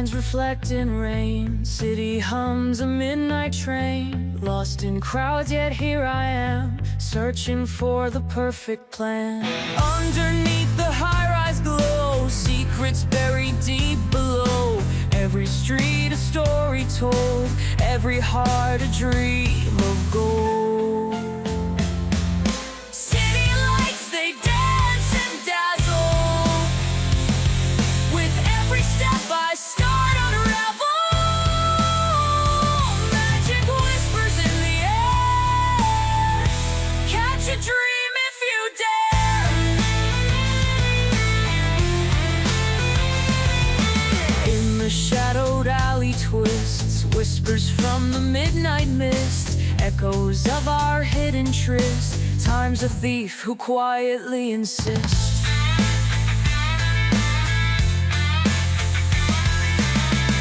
signs reflect in rain. City hums a midnight train. Lost in crowds, yet here I am, searching for the perfect plan. Underneath the high-rise glow, secrets buried deep below. Every street a story told, every heart a dream of gold. City lights, they dance and dazzle. With every step I start unravel. Magic whispers in the air. Catch a dream if you dare. In the shadowed alley twists, whispers from the midnight mist, echoes of our hidden tryst. Time's a thief who quietly insists.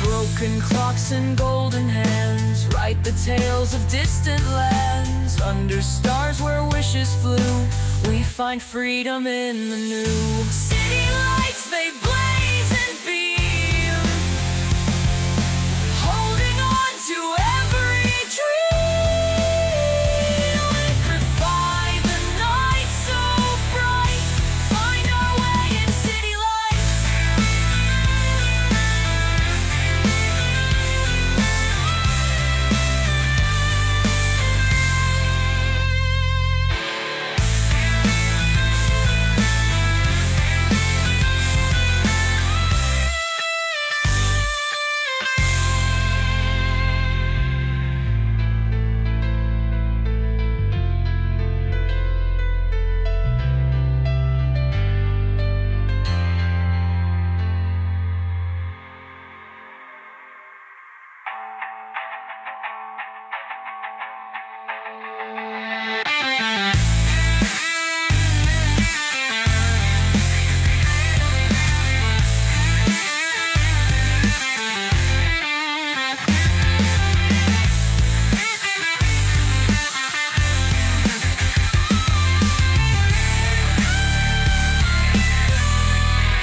Broken clocks and golden hands write the tales of distant lands. Under stars where wishes flew, we find freedom in the new. City lights, they blaze and beam, holding on to every dream. Electrify the night so bright, find our way in city lights.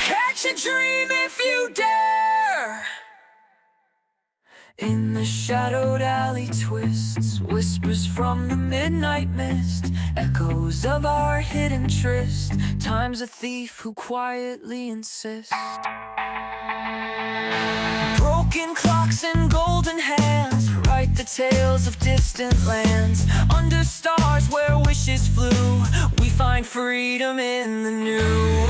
Catch a dream if you dare. In the shadowed alley twists, whispers from the midnight mist, echoes of our hidden tryst. Time's a thief who quietly insists. Broken clocks and golden hands write the tales of distant lands. Under stars where wishes flew, we find freedom in the new.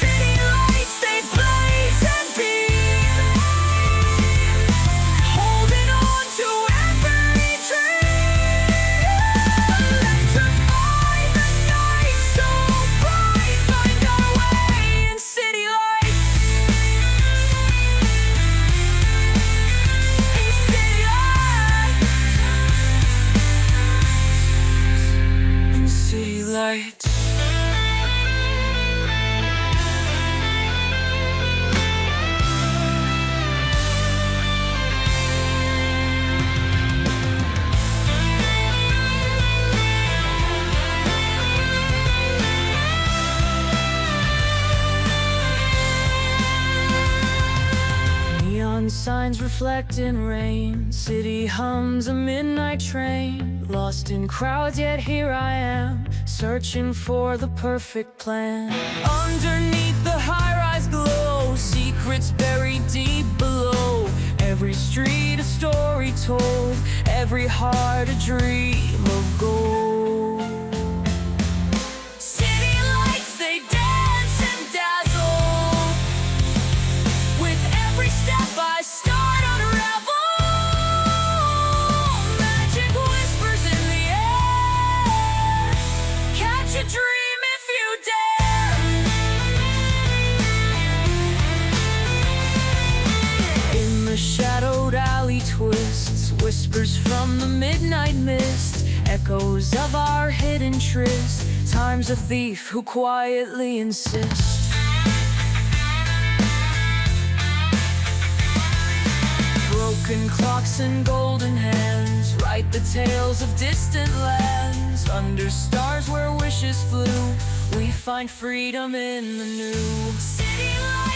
City lights, they blaze and beam, holding on to every dream. Electrify the night so bright, find our way in city lights. In city lights. In city lights. Neon signs reflect in rain. City hums a midnight train. Lost in crowds, yet here I am, searching for the perfect plan. Underneath the high-rise glow, secrets buried deep below. Every street a story told, every heart a dream of gold. City lights, they dance and dazzle. With every step I start unravel. Magic whispers in the air. Catch a dream if you dare. In the shadowed alley twists, whispers from the midnight mist, echoes of our hidden tryst. Time's a thief who quietly insists. Broken clocks and golden hands write the tales of distant lands. Under stars where wishes flew, We find freedom in the new. City lights